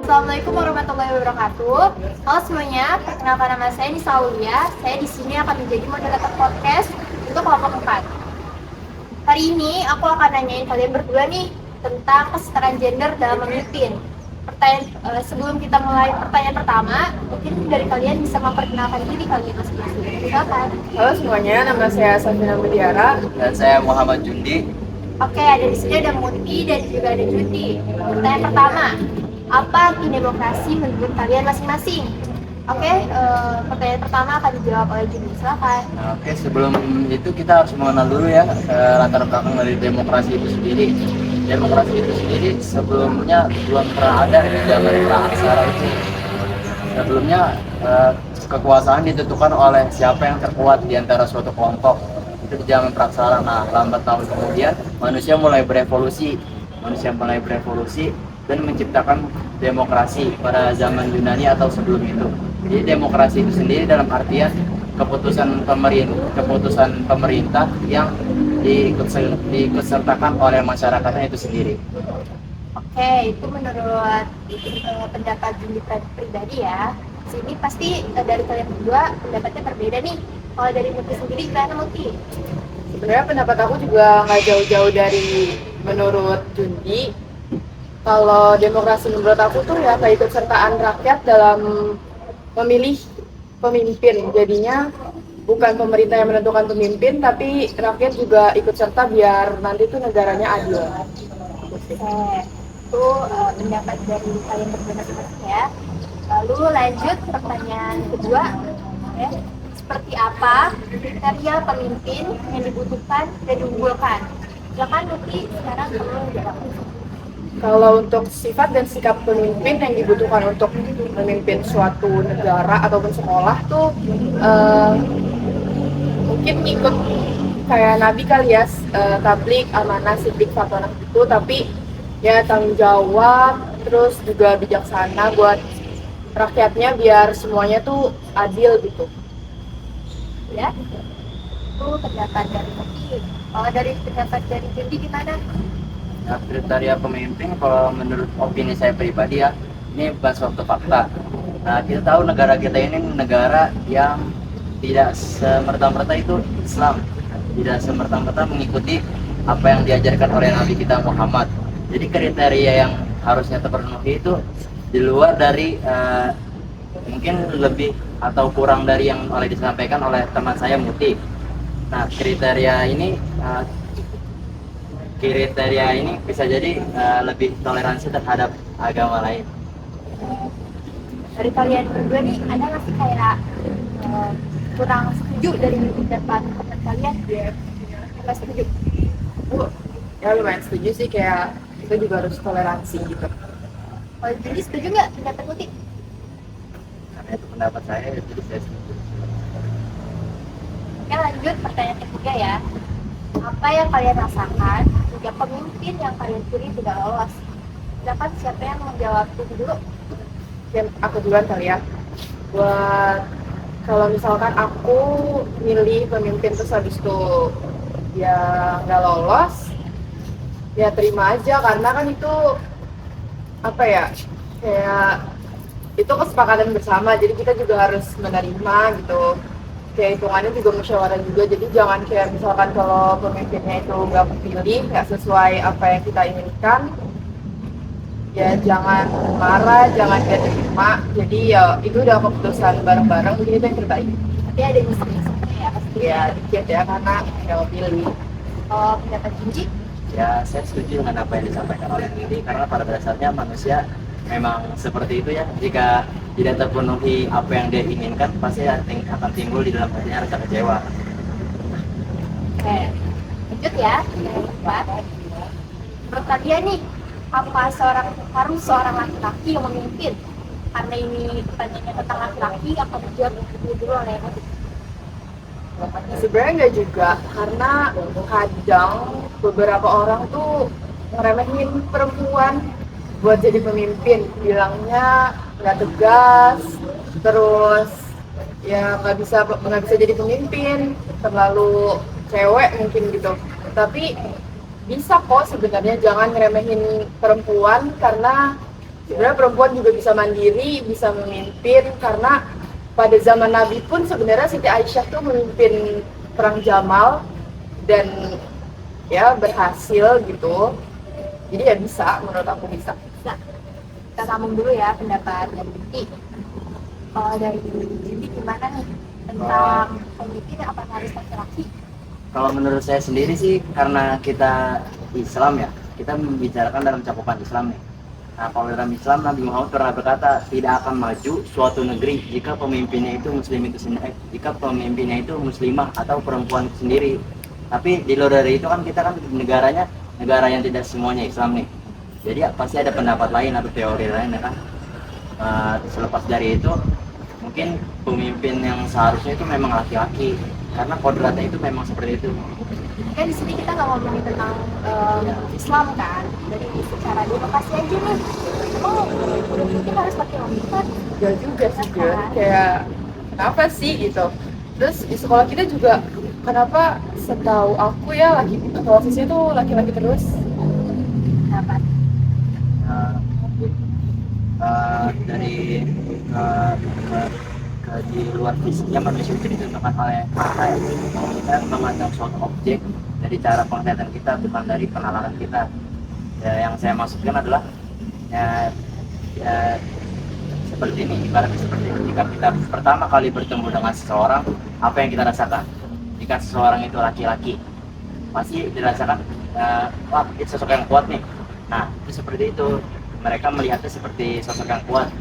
Assalamualaikum warahmatullahi wabarakatuh. Halo semuanya, perkenalkan nama saya Nisa Aulia. Saya di sini akan menjadi moderator podcast untuk kelompok 4. Hari ini aku akan nanyain kalian berdua nih tentang kesetaraan gender dalam memimpin. Sebelum kita mulai pertanyaan pertama, mungkin dari kalian bisa memperkenalkan diri kalian masing-masing. Silakan. Halo semuanya, nama saya Safina Mudiara. Dan saya Muhammad Jundi. Oke, ada di sini ada Muti dan juga ada Jundi. Pertanyaan pertama, apa arti demokrasi menurut kalian masing-masing? Oke, pertanyaan pertama akan dijawab oleh Jundi. Silakan. Oke, sebelum itu kita harus mengenal dulu ya latar belakang dari demokrasi itu sendiri. Demokrasi itu sendiri sebelumnya belum pernah ada di zaman praaksara itu. Sebelumnya kekuasaan ditentukan oleh siapa yang terkuat di antara suatu kelompok. Itu di zaman praaksara. Nah, lambat tahun kemudian manusia mulai berevolusi dan menciptakan demokrasi pada zaman Yunani atau sebelum itu. Jadi demokrasi itu sendiri dalam artian keputusan pemerintah yang diikutsertakan oleh masyarakatnya itu sendiri. Oke, itu menurut pendapat Jundi pribadi ya. Sini pasti dari kalian berdua pendapatnya berbeda nih. Kalau dari Muti sendiri, gimana Muti? Sebenarnya pendapat aku juga nggak jauh-jauh dari menurut Jundi. Kalau demokrasi menurut aku tuh ya keikutsertaan rakyat dalam memilih pemimpin. Jadinya bukan pemerintah yang menentukan pemimpin, tapi rakyat juga ikut serta biar nanti tuh negaranya adil. Oke, itu pendapat dari kalian berdua masing-masing ya. Lalu lanjut pertanyaan kedua. Oke. Seperti apa kriteria pemimpin yang dibutuhkan dan diunggulkan? Silakan Muti, sekarang kamu jawab. Kalau untuk sifat dan sikap pemimpin yang dibutuhkan untuk memimpin suatu negara ataupun sekolah tuh mungkin ikut kayak Nabi kali ya, tablik, amanah, sidik, fatonah gitu, tapi ya tanggung jawab, terus juga bijaksana buat rakyatnya biar semuanya tuh adil gitu. Ya, itu pendapat dari Muti. Kalau dari pendapat dari Jundi gimana? Nah, kriteria pemimpin kalau menurut opini saya pribadi ya, ini bukan suatu fakta. Nah, kita tahu negara kita ini negara yang tidak semerta-merta itu Islam, tidak semerta-merta mengikuti apa yang diajarkan oleh Nabi kita Muhammad. Jadi kriteria yang harusnya terpenuhi itu di luar dari mungkin lebih atau kurang dari yang oleh disampaikan oleh teman saya Muti. Nah, kriteria ini bisa jadi lebih toleransi terhadap agama lain. Dari kalian berdua nih, ada nggak sih kayak kurang setuju dari pendapat teman kalian? Nggak setuju? Ya lumayan setuju sih, kayak kita juga harus toleransi gitu. Kalau Jundi setuju nggak pendapat Muti? Karena itu pendapat saya, jadi saya setuju. Oke, lanjut pertanyaan ketiga ya. Apa yang kalian rasakan jika pemimpin yang kalian pilih tidak lolos? Silakan, siapa yang menjawab itu dulu? Dan aku duluan kali ya. Buat kalau misalkan aku milih pemimpin terus habis itu ya nggak lolos, ya terima aja, karena kan itu apa ya, kayak itu kesepakatan bersama, jadi kita juga harus menerima gitu. Kayak hitungannya juga musyawarah juga, jadi jangan kayak misalkan kalau pemimpinnya itu nggak kepilih, nggak sesuai apa yang kita inginkan, ya jangan marah, jangan gak terima. Jadi ya itu udah keputusan bareng-bareng, jadi itu yang terbaik. Tapi ada nyesek-nyeseknya ya pasti. Ya dikit ya, karena nggak pilih. Kalau pendapat Junji? Ya, saya setuju dengan apa yang disampaikan oleh Nindi, karena pada dasarnya manusia memang seperti itu ya. Jika tidak terpenuhi apa yang dia inginkan, pasti akan timbul di dalam hatinya rasa kecewa. Oke, lanjut ya. Yang keempat, menurut kalian nih, apa harus seorang laki-laki yang memimpin? Karena ini pertanyaannya tentang laki-laki, akan dijawab dulu oleh Muti. Sebenarnya nggak juga, karena kadang beberapa orang tuh ngeremehin perempuan buat jadi pemimpin, bilangnya nggak tegas, terus ya nggak bisa jadi pemimpin, terlalu cewek mungkin gitu. Tapi bisa kok sebenarnya, jangan ngeremehin perempuan, karena Sebenarnya perempuan juga bisa mandiri, bisa memimpin, karena pada zaman Nabi pun sebenarnya Siti Aisyah tuh memimpin perang Jamal dan ya berhasil gitu. Jadi ya bisa, menurut aku bisa. Bisa. Kita sambung dulu ya pendapat dari Diti. Kalau dari Diti gimana nih tentang pemimpin apa harus laki-laki? Kalau menurut saya sendiri sih, karena kita Islam ya, kita membicarakan dalam cakupan Islam nih. Nah, kalau dalam Islam, Nabi Muhammad pernah berkata, tidak akan maju suatu negeri jika pemimpinnya itu muslim itu sendiri, jika pemimpinnya itu muslimah atau perempuan itu sendiri. Tapi di luar dari itu kan kita kan negaranya negara yang tidak semuanya Islam nih. Jadi ya, pasti ada pendapat lain atau teori lain ya kan. Selepas dari itu, mungkin pemimpin yang seharusnya itu memang laki-laki, karena kodratnya itu memang seperti itu. Kan di sini kita nggak ngomongin tentang Islam kan, dari secara demokrasi aja nih. Emang udah mungkin harus laki-laki kan? Gak juga sih, Jon. Kayak kenapa sih gitu. Terus di sekolah kita juga, kenapa setahu aku ya ketua OSIS itu laki-laki terus. Kenapa? Dari di luar fisiknya manusia itu ditentukan oleh mata ya. Kita memandang suatu objek dari cara penglihatan kita, bukan dari penalaran kita. Ya, yang saya maksudkan adalah ya, seperti ini, ibaratnya seperti ini. Jika kita pertama kali bertemu dengan seseorang, apa yang kita rasakan? Jika seseorang itu laki-laki, pasti dirasakan wah, itu sosok yang kuat nih. Nah, itu seperti itu. Mereka melihatnya seperti sosok yang kuat.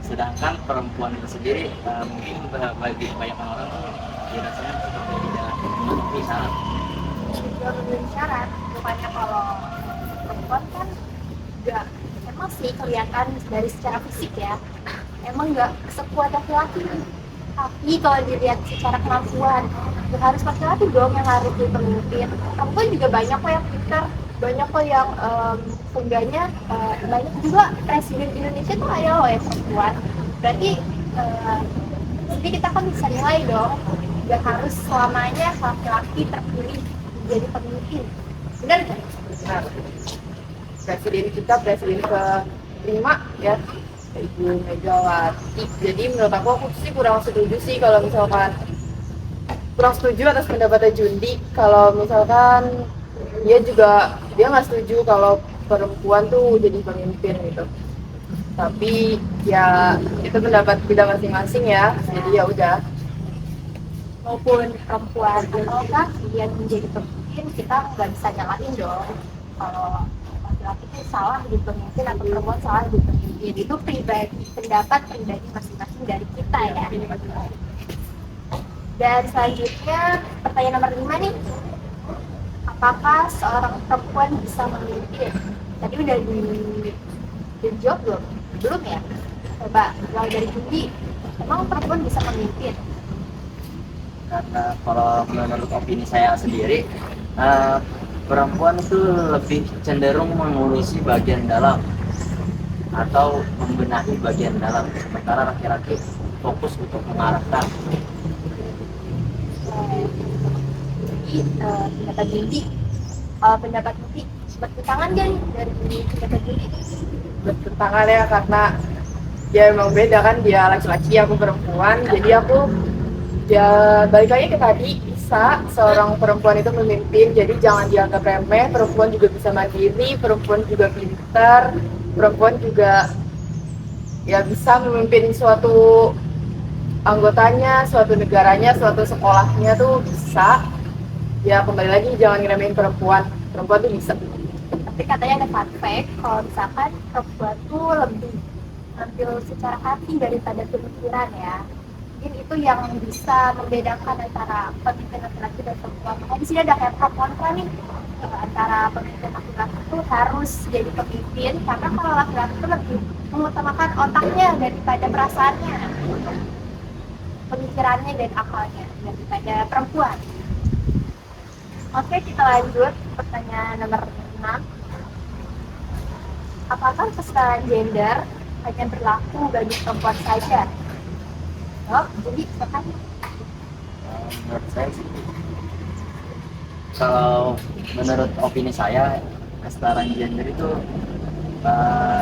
Sedangkan perempuan itu sendiri mungkin bagi banyak orang dirasanya seperti tidak memenuhi syarat. Juga memenuhi syarat, bukannya kalau perempuan kan nggak, emang sih kelihatan dari secara fisik ya, emang nggak sekuat laki-laki. Tapi kalau dilihat secara kemampuan, ya harus laki-laki dong yang harus jadi pemimpin. Perempuan juga banyak kok yang pintar, banyak kok yang seenggaknya banyak juga presiden Indonesia tuh ada loh yang perempuan. Berarti jadi kita kan bisa nilai dong, gak harus selamanya laki-laki terpilih jadi pemimpin. Benar kan? Benar. Presiden kita, presiden ke-5 ya, Ibu Megawati. Jadi menurut aku sih kurang setuju sih kalau misalkan, kurang setuju atas pendapatnya Jundi kalau misalkan dia nggak setuju kalau perempuan tuh jadi pemimpin gitu. Tapi ya itu pendapat kita masing-masing ya, jadi ya udah. Maupun perempuan atau laki yang menjadi pemimpin, kita nggak bisa nyalahin dong kalau laki-laki itu salah jadi pemimpin atau perempuan salah jadi pemimpin. Itu pendapat pribadi masing-masing dari kita ya. Dan selanjutnya pertanyaan nomor 5 nih, apakah seorang perempuan bisa memimpin? Tadi udah dijawab belum? Belum ya? Coba mulai dari Jundi, emang perempuan bisa memimpin? Karena kalau menurut opini saya sendiri, perempuan itu lebih cenderung mengurusi bagian dalam atau membenahi bagian dalam, sementara laki-laki fokus untuk mengarahkan. Jadi pendapat Jundi, pendapat Jundi bertentangan gak nih dari pendapat Jundi? Bertentangan ya, karena ya emang beda kan, dia laki-laki, aku perempuan. Jadi aku ya balik lagi ke tadi, bisa seorang perempuan itu memimpin, jadi jangan dianggap remeh. Perempuan juga bisa mandiri, perempuan juga pintar, perempuan juga ya bisa memimpin suatu anggotanya, suatu negaranya, suatu sekolahnya tuh bisa. Ya kembali lagi, jangan ngeremehin perempuan tuh bisa. Tapi katanya ada fun fact, kalau misalkan perempuan tuh lebih tampil secara hati daripada pemikiran ya. Mungkin itu yang bisa membedakan antara pemimpin laki-laki dan perempuan. Nah, di sini ada kayak pro kontra nih, antara pemimpin laki-laki itu harus jadi pemimpin, karena kalau laki-laki itu lebih mengutamakan otaknya daripada perasaannya, pemikirannya dan akalnya daripada perempuan. Oke, kita lanjut pertanyaan nomor 6. Apakah kesetaraan gender hanya berlaku bagi perempuan saja? Oh, jadi silakan. Menurut saya sih, kalau menurut opini saya, kesetaraan gender itu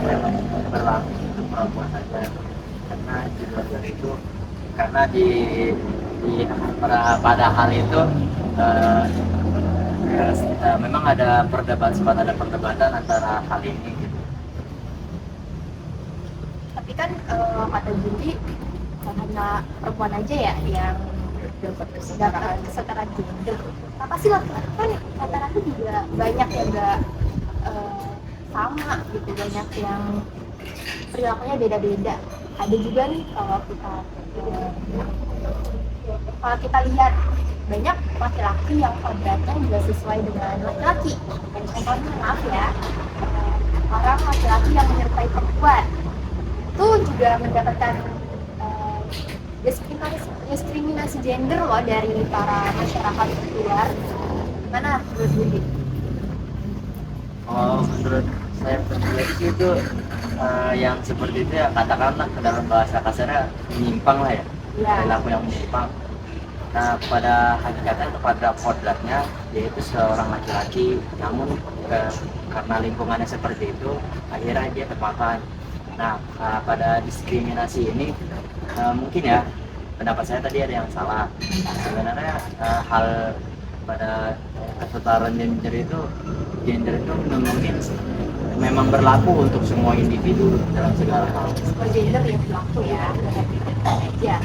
memang berlaku untuk perempuan saja, karena di luar dari itu, karena pada hal itu eh, memang sempat ada perdebatan antara hal ini gitu. Tapi kan kata Jundi karena perempuan aja ya yang dapat dapat kesetaraan gender. Apa sih laki-laki kan rata-rata juga banyak yang nggak sama gitu, banyak yang perilakunya beda-beda. Ada juga nih kalau kita lihat banyak laki-laki yang kodratnya juga sesuai dengan laki-laki. Dan contohnya maaf ya, orang laki-laki yang menyertai perempuan itu juga mendapatkan diskriminasi gender loh dari para masyarakat luar. Gimana menurut Budi? Oh, menurut saya pribadi itu yang seperti itu ya, katakanlah dalam bahasa kasarnya menyimpang lah ya, Ya. perilaku yang menyimpang. Nah, pada hakikatnya atau pada kodratnya yaitu seorang laki-laki, namun karena lingkungannya seperti itu, akhirnya dia termakan. Nah, pada diskriminasi ini mungkin ya pendapat saya tadi ada yang salah. Sebenarnya hal pada kesetaraan gender itu mungkin memang berlaku untuk semua individu dalam segala hal. Semua gender yang berlaku ya, aja.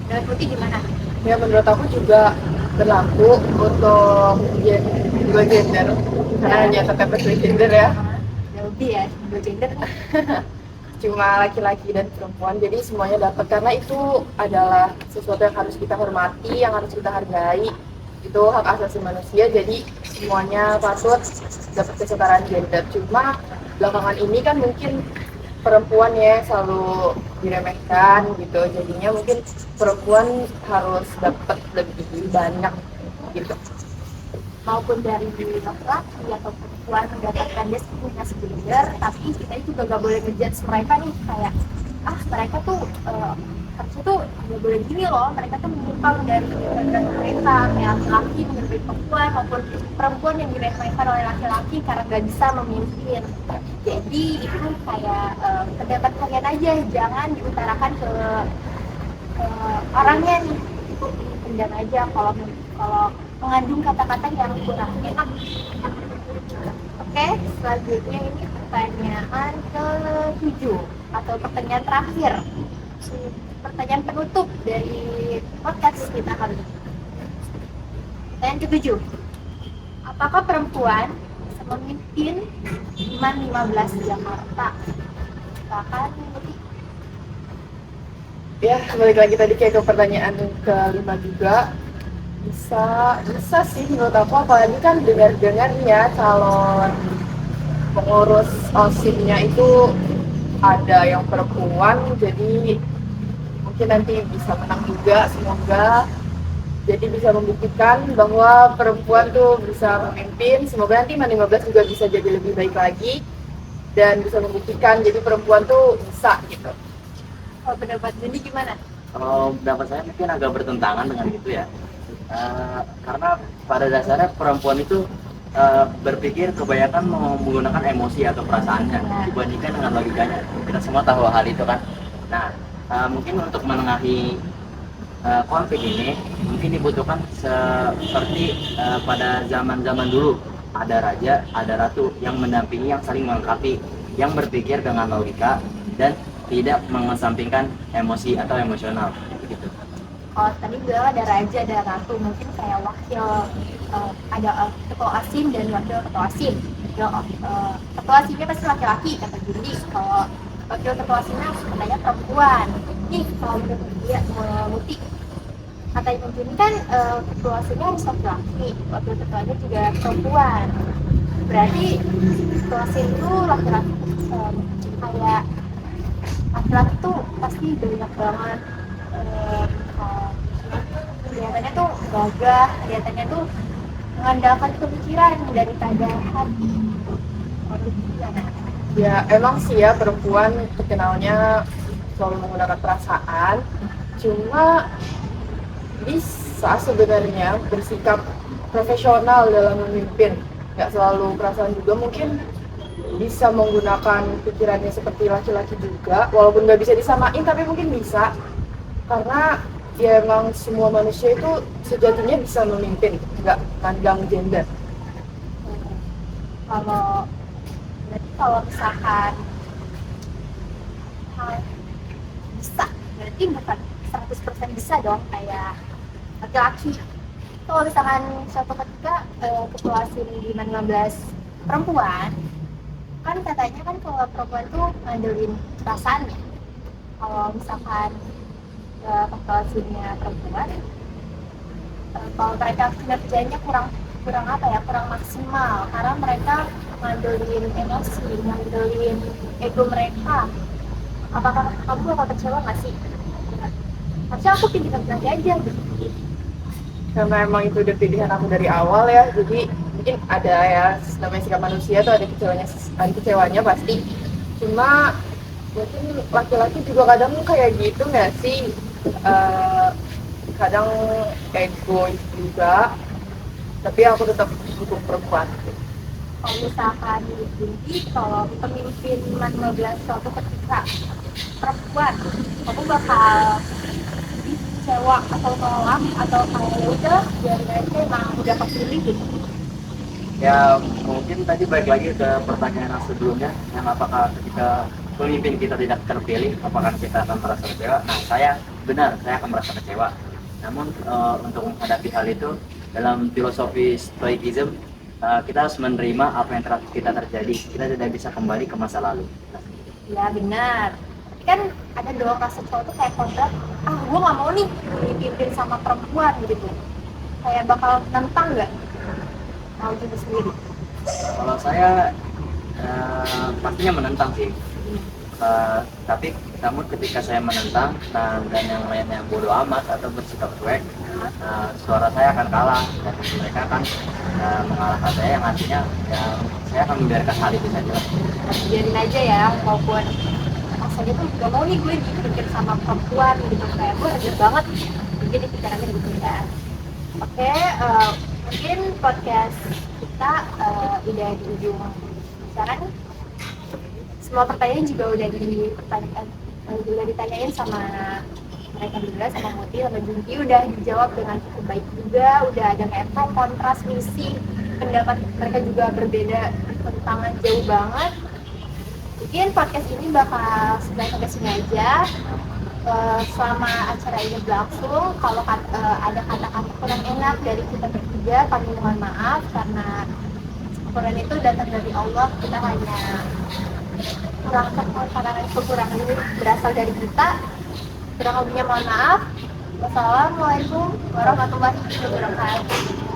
Menurut Budi gimana? Ya menurut aku juga berlaku untuk dua gender, karena hanya kategori gender ya, Lebih ya, dua gender nih. cuma laki-laki dan perempuan, jadi semuanya dapat, karena itu adalah sesuatu yang harus kita hormati, yang harus kita hargai. Itu hak asasi manusia, jadi semuanya patut dapat kesetaraan gender. Cuma belakangan ini kan mungkin perempuan ya selalu diremehkan gitu, jadinya mungkin perempuan harus dapat lebih banyak gitu. Maupun dari laki-laki atau perempuan mendapatkan diskriminasi gender, tapi kita juga gak boleh ngejudge mereka nih kayak mereka tuh harusnya tuh gak boleh gini loh, mereka tuh menyimpang dari gender mereka, kayak laki-laki menyerupai perempuan maupun perempuan yang diremehkan oleh laki-laki karena gak bisa memimpin. Jadi itu kayak pendapat kalian aja, jangan diutarakan ke orangnya nih, itu pendam aja kalau mengandung kata-kata yang kurang enak. Oke, selanjutnya ini pertanyaan ke-7 atau pertanyaan terakhir, pertanyaan penutup dari podcast kita kali ini. Pertanyaan ke-7, apakah perempuan bisa memimpin Iman 15 Jakarta? Silakan Budi. Ya balik lagi tadi kayak ke pertanyaan kelima juga, bisa sih menurut aku, apalagi kan dengar-dengar ya calon pengurus OSIM-nya itu ada yang perempuan, jadi mungkin nanti bisa menang juga, semoga. Jadi bisa membuktikan bahwa perempuan tuh bisa memimpin, semoga nanti Man 15 juga bisa jadi lebih baik lagi dan bisa membuktikan jadi perempuan tuh bisa gitu. Kalau pendapat Budi gimana? Kalau pendapat saya mungkin agak bertentangan dengan itu ya. Karena pada dasarnya perempuan itu berpikir kebanyakan menggunakan emosi atau perasaannya dibandingkan dengan logikanya. Kita semua tahu hal itu kan. Nah, mungkin untuk menengahi konflik ini mungkin dibutuhkan seperti pada zaman-zaman dulu, ada raja, ada ratu yang mendampingi, yang saling melengkapi, yang berpikir dengan logika dan tidak mengesampingkan emosi atau emosional gitu. Kalau tadi bilang ada raja, ada ratu, mungkin kayak wakil, ada ketua ASIM dan wakil ketua ASIM. Ketua ASIMnya pasti laki-laki kata Jundi, kalau wakil ketua ASIMnya katanya perempuan. Nih kalau menurut dia Muti, katanya Jundi kan ketua ASIMnya harus laki-laki, wakil ketuanya juga perempuan. Berarti ketua ASIM itu laki-laki, kayak laki-laki tuh pasti banyak banget kelihatannya tuh gagah, kelihatannya tuh mengandalkan pemikiran daripada hati. Ya emang sih ya perempuan terkenalnya selalu menggunakan perasaan, cuma bisa sebenarnya bersikap profesional dalam memimpin, nggak selalu perasaan juga. Mungkin bisa menggunakan pikirannya seperti laki-laki juga, walaupun nggak bisa disamain tapi mungkin bisa, karena ya emang semua manusia itu sejatinya bisa memimpin, nggak mandang gender. Kalau berarti kalau misalkan bisa, berarti bukan 100% bisa dong kayak laki-laki. Kalau misalkan suatu ketika populasi di 15 perempuan, kan katanya kan kalau perempuan tuh ngandelin perasaannya. Kalau misalkan populasinya perempuan, kalau mereka kinerjanya kurang kurang apa ya, kurang maksimal karena mereka ngandelin emosi, ngandelin ego mereka. Apakah kamu bakal kecewa nggak sih? Harusnya aku pilih laki-laki aja gitu. Karena emang itu udah pilihan aku dari awal ya, jadi mungkin ada ya, namanya sikap manusia tuh ada kecewanya pasti. Cuma mungkin laki-laki juga kadang kayak gitu nggak sih. Kadang egois juga, tapi aku tetap dukung perempuan. Kalau misalkan jadi kalau pemimpin 15 suatu ketika perempuan, kamu bakal kecewa atau nolak atau kayak ya udah biarin aja emang udah kepilih gitu. Ya mungkin tadi balik lagi ke pertanyaan yang sebelumnya, yang apakah ketika pemimpin kita tidak terpilih, apakah kita akan merasa kecewa? Nah saya akan merasa kecewa. Namun untuk menghadapi hal itu, dalam filosofi Stoicism, kita harus menerima apa yang kita terjadi. Kita tidak bisa kembali ke masa lalu. Ya benar. Tapi kan ada dong rasa cowok tuh kayak kodrat, gue nggak mau nih dipimpin sama perempuan gitu. Kayak bakal nentang nggak? Mau juga sendiri. Kalau saya pastinya menentang sih. Tapi namun ketika saya menentang dan yang lainnya bodoh amat atau bersikap cuek, suara saya akan kalah dan mereka akan mengalahkan saya, yang artinya ya, saya akan membiarkan hal itu saja. Biarin aja ya, maupun rasanya tuh gak mau nih gue dipimpin sama perempuan gitu, kayak gue aja banget jadi pikirannya gitu ya. Oke, mungkin podcast kita udah di ujung acara nih. Semua pertanyaan juga udah ditanyain sama mereka juga, sama Muti, sama Junki, udah dijawab dengan cukup baik juga. Udah ada kayak pro kontra misi, pendapat mereka juga berbeda, tentangan jauh banget. Mungkin podcast ini bakal sampai sini aja. Selama acara ini berlangsung, kalau ada kata-kata kurang enak dari kita bertiga, kami mohon maaf karena Quran itu datang dari Allah. Kita hanya kekurangan ini berasal dari kita. Kurang lebihnya mohon maaf. Wassalamualaikum warahmatullahi wabarakatuh.